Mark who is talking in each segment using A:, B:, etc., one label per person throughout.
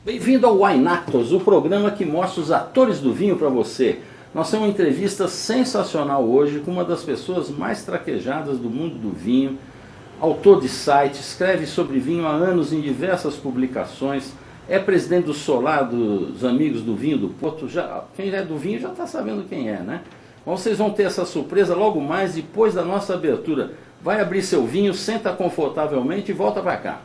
A: Bem-vindo ao Wine-Actors, o programa que mostra os atores do vinho para você. Nós temos uma entrevista sensacional hoje com uma das pessoas mais traquejadas do mundo do vinho, autor de site, escreve sobre vinho há anos em diversas publicações, é presidente do Solar, dos Amigos do Vinho do Porto. Quem é do vinho já está sabendo quem é, né? Bom, vocês vão ter essa surpresa logo mais depois da nossa abertura. Vai abrir seu vinho, senta confortavelmente e volta para cá.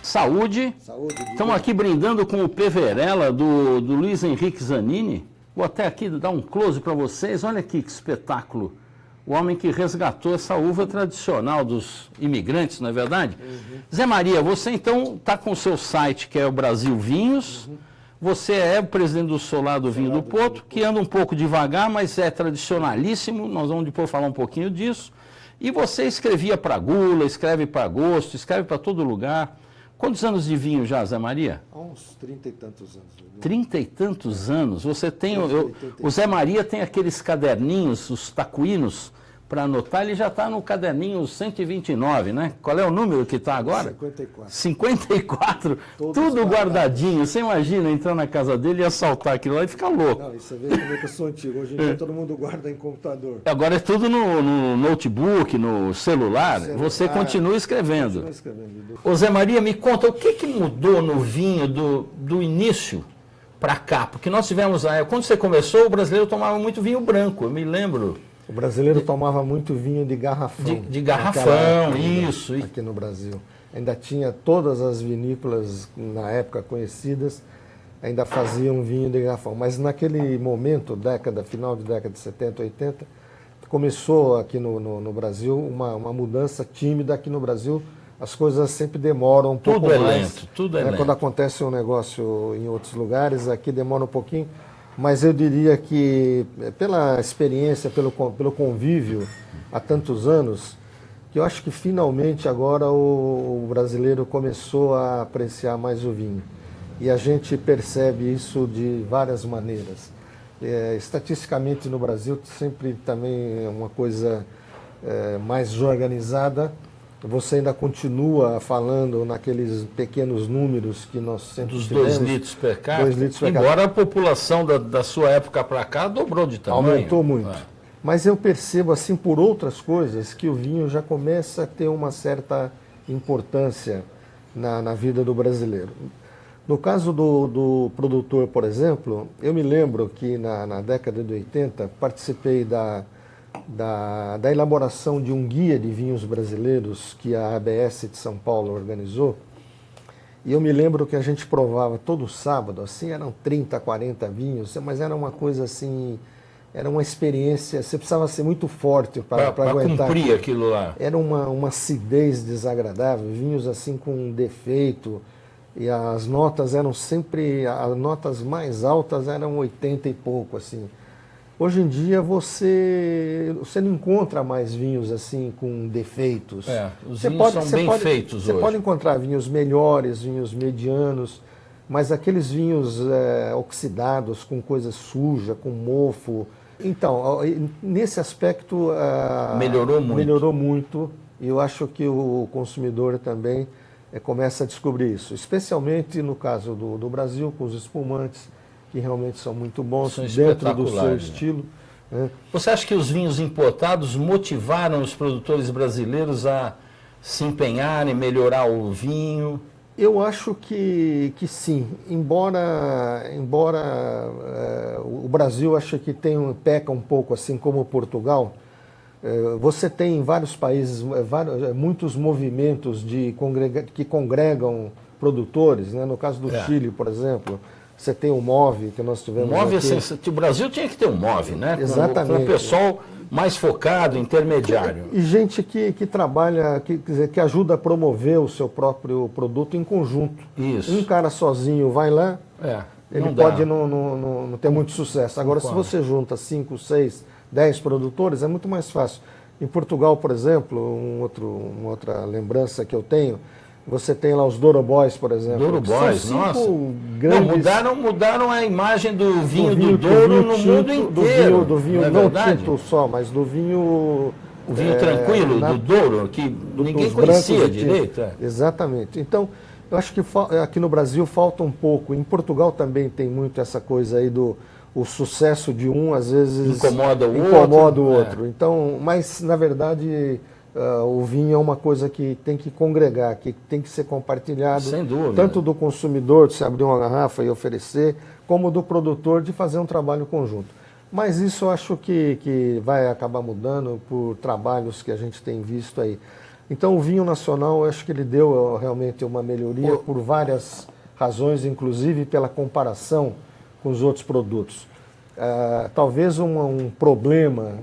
A: Saúde. Saúde. Estamos aqui brindando com o Peverella do Luiz Henrique Zanini. Vou até aqui dar um close para vocês. Olha aqui que espetáculo. O homem que resgatou essa uva tradicional dos imigrantes, não é verdade? Uhum. Zé Maria, você então está com o seu site que é o Brasil Vinhos. Uhum. Você é o presidente do Solar do Vinho do Porto, que anda um pouco devagar, mas é tradicionalíssimo. Nós vamos depois falar um pouquinho disso. E você escrevia para Gula, escreve para Gosto, escreve para todo lugar. Quantos anos de vinho já, Zé Maria?
B: Há uns 30 e tantos anos.
A: 30 e tantos anos. Você tem... o Zé Maria tem aqueles caderninhos, os tacuínos, para anotar. Ele já está no caderninho 129, né? Qual é o número que está agora?
B: 54.
A: 54? Tudo guardadinho. Você imagina entrar na casa dele e assaltar aquilo lá e ficar louco.
B: Não, e você vê como é que eu sou antigo. Hoje em dia todo mundo guarda em computador.
A: Agora é tudo no notebook, no celular. Você continua escrevendo. Ô Zé Maria, me conta, o que mudou no vinho do início para cá? Porque nós tivemos, quando você começou, o brasileiro tomava muito vinho branco, eu me lembro.
B: O brasileiro tomava muito vinho de garrafão.
A: De garrafão, isso.
B: Aqui no Brasil. Ainda tinha todas as vinícolas, na época conhecidas, ainda faziam vinho de garrafão. Mas naquele momento, final de década de 70, 80, começou aqui no Brasil uma mudança tímida. Aqui no Brasil as coisas sempre demoram um pouco mais.
A: Tudo é lento.
B: Quando acontece um negócio em outros lugares, aqui demora um pouquinho. Mas eu diria que, pela experiência, pelo convívio há tantos anos, que eu acho que finalmente agora o brasileiro começou a apreciar mais o vinho. E a gente percebe isso de várias maneiras. Estatisticamente no Brasil sempre também é uma coisa mais organizada. Você ainda continua falando naqueles pequenos números que nós sempre tivemos.
A: 2 litros per capita.
B: 2 litros per capita.
A: Embora a população da sua época para cá dobrou de tamanho.
B: Aumentou muito. Mas eu percebo, assim, por outras coisas, que o vinho já começa a ter uma certa importância na vida do brasileiro. No caso do produtor, por exemplo, eu me lembro que na década de 80 participei da elaboração de um guia de vinhos brasileiros que a ABS de São Paulo organizou. E eu me lembro que a gente provava todo sábado, assim, eram 30, 40 vinhos, mas era uma coisa assim, era uma experiência, você precisava ser muito forte para aguentar.
A: Cumprir aquilo lá.
B: Era uma acidez desagradável, vinhos assim com defeito, e as notas eram sempre, as notas mais altas eram 80 e pouco, assim. Hoje em dia você não encontra mais vinhos assim com defeitos.
A: Os vinhos são bem feitos hoje.
B: Você pode encontrar vinhos melhores, vinhos medianos, mas aqueles vinhos oxidados, com coisa suja, com mofo. Então, nesse aspecto melhorou muito. E eu acho que o consumidor também começa a descobrir isso, especialmente no caso do Brasil, com os espumantes, que realmente são muito bons, dentro do seu estilo. Né?
A: Você acha que os vinhos importados motivaram os produtores brasileiros a se empenharem, melhorar o vinho?
B: Eu acho que sim, embora o Brasil acho que peca um pouco, assim como Portugal. Você tem em vários países muitos movimentos que congregam produtores, né? No caso do Chile, por exemplo. Você tem o MOVE, que nós tivemos aqui.
A: O Brasil tinha que ter um MOVE, né?
B: Exatamente.
A: Com o pessoal mais focado, intermediário.
B: E gente que trabalha, que ajuda a promover o seu próprio produto em conjunto.
A: Isso.
B: Um cara sozinho vai lá, ele pode não ter muito sucesso. Agora, se você junta 5, 6, 10 produtores, é muito mais fácil. Em Portugal, por exemplo, uma outra lembrança que eu tenho, Você tem lá os Douro Boys, por exemplo.
A: Douro Boys,
B: são
A: nossa.
B: grandes...
A: Não, mudaram a imagem do vinho do Douro no mundo inteiro.
B: Do vinho não tinto só, mas do vinho...
A: O vinho tranquilo, do Douro, que ninguém conhecia direito.
B: Exatamente. Então, eu acho que aqui no Brasil falta um pouco. Em Portugal também tem muito essa coisa aí o sucesso de um, às vezes...
A: Incomoda o
B: outro. Então, mas, na verdade... o vinho é uma coisa que tem que congregar, que tem que ser compartilhado,
A: sem dúvida,
B: tanto do consumidor de se abrir uma garrafa e oferecer, como do produtor de fazer um trabalho conjunto. Mas isso eu acho que vai acabar mudando por trabalhos que a gente tem visto aí. Então o vinho nacional, eu acho que ele deu realmente uma melhoria por várias razões, inclusive pela comparação com os outros produtos. Talvez um problema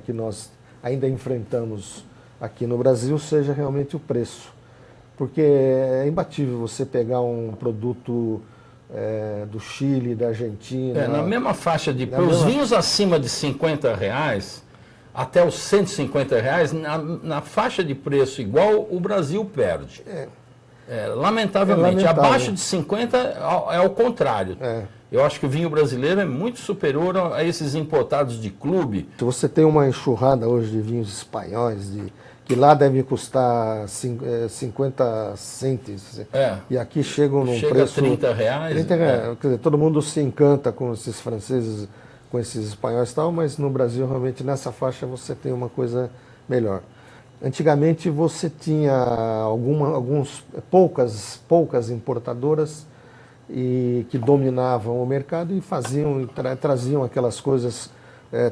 B: que nós ainda enfrentamos aqui no Brasil seja realmente o preço. Porque é imbatível você pegar um produto do Chile, da Argentina...
A: na mesma faixa de preço, os vinhos acima de R$50 até os R$150, na faixa de preço igual, o Brasil perde. Lamentavelmente. Abaixo de 50 é o contrário. Eu acho que o vinho brasileiro é muito superior a esses importados de clube.
B: Você tem uma enxurrada hoje de vinhos espanhóis, que lá deve custar 50 centes. E aqui chegam num preço...
A: a R$30.
B: Quer dizer, todo mundo se encanta com esses franceses, com esses espanhóis e tal, mas no Brasil, realmente, nessa faixa você tem uma coisa melhor. Antigamente você tinha poucas importadoras e que dominavam o mercado e traziam aquelas coisas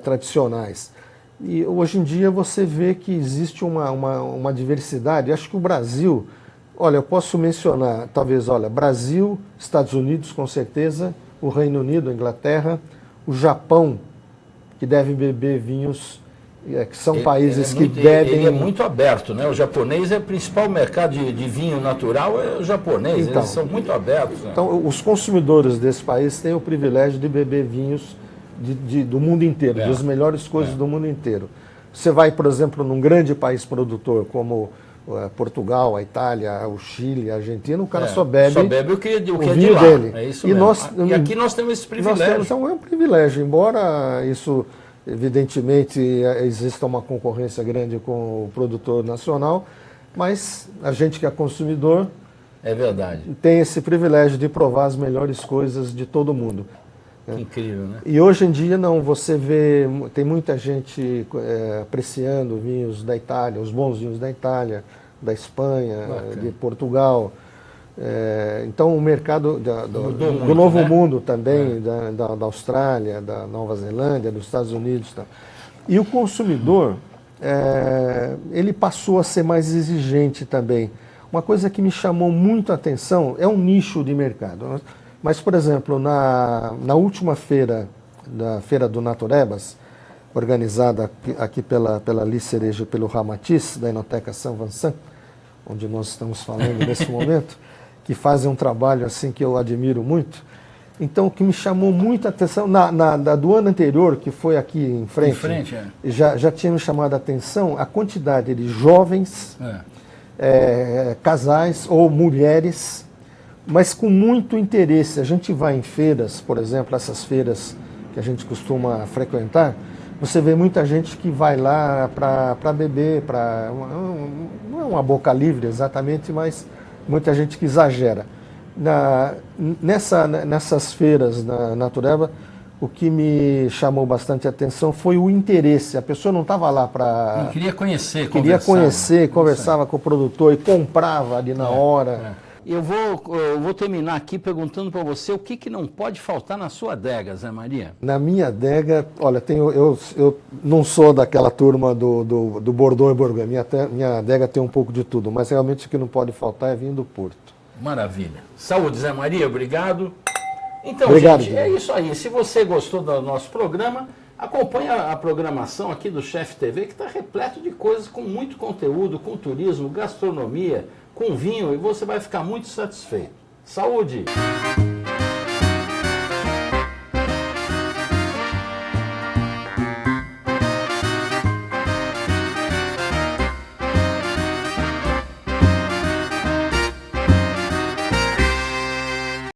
B: tradicionais. E hoje em dia você vê que existe uma diversidade. Acho que o Brasil, olha, eu posso mencionar, talvez, Brasil, Estados Unidos, com certeza, o Reino Unido, a Inglaterra, o Japão, que deve beber vinhos, que são países que bebem...
A: Ele é muito aberto, né? O japonês é o principal mercado de vinho natural, é o japonês,
B: então,
A: eles são muito abertos. Né?
B: Então, os consumidores desse país têm o privilégio de beber vinhos do mundo inteiro, das melhores coisas do mundo inteiro. Você vai, por exemplo, num grande país produtor como Portugal, a Itália, o Chile, a Argentina, o cara só bebe
A: o que é de
B: vinho
A: lá.
B: dele.
A: É isso mesmo. E aqui nós temos esse privilégio.
B: É um privilégio, embora isso, evidentemente, exista uma concorrência grande com o produtor nacional, mas a gente que é consumidor tem esse privilégio de provar as melhores coisas de todo mundo.
A: Que incrível, né?
B: E hoje em dia não, você vê, tem muita gente apreciando vinhos da Itália, os bons vinhos da Itália, da Espanha, de Portugal. Então o mercado do Novo Mundo também, da Austrália, da Nova Zelândia, dos Estados Unidos. Tá. E o consumidor, ele passou a ser mais exigente também. Uma coisa que me chamou muito a atenção é um nicho de mercado. Mas, por exemplo, na última feira, da Feira do Naturebas, organizada aqui pela Li Cereja e pelo Ramatiz, da Enoteca São Vincent, onde nós estamos falando nesse momento, que fazem um trabalho assim que eu admiro muito. Então, o que me chamou muita atenção, do ano anterior, que foi aqui em frente, já tinha me chamado a atenção a quantidade de jovens, casais ou mulheres, mas com muito interesse. A gente vai em feiras, por exemplo, essas feiras que a gente costuma frequentar, você vê muita gente que vai lá para beber, não é uma boca livre exatamente, mas muita gente que exagera. Nessas feiras na Natureba, o que me chamou bastante a atenção foi o interesse. A pessoa não estava lá para...
A: Queria conhecer,
B: conversava com o produtor e comprava ali na hora.
A: Eu vou terminar aqui perguntando para você o que não pode faltar na sua adega, Zé Maria.
B: Na minha adega, olha, eu não sou daquela turma do Bordeaux e Bourgogne. Minha adega tem um pouco de tudo, mas realmente o que não pode faltar é vinho do Porto.
A: Maravilha. Saúde, Zé Maria, obrigado. Então,
B: obrigado,
A: gente, é isso aí. Se você gostou do nosso programa, acompanhe a programação aqui do Chef TV, que está repleto de coisas com muito conteúdo, com turismo, gastronomia, com vinho, e você vai ficar muito satisfeito. Saúde!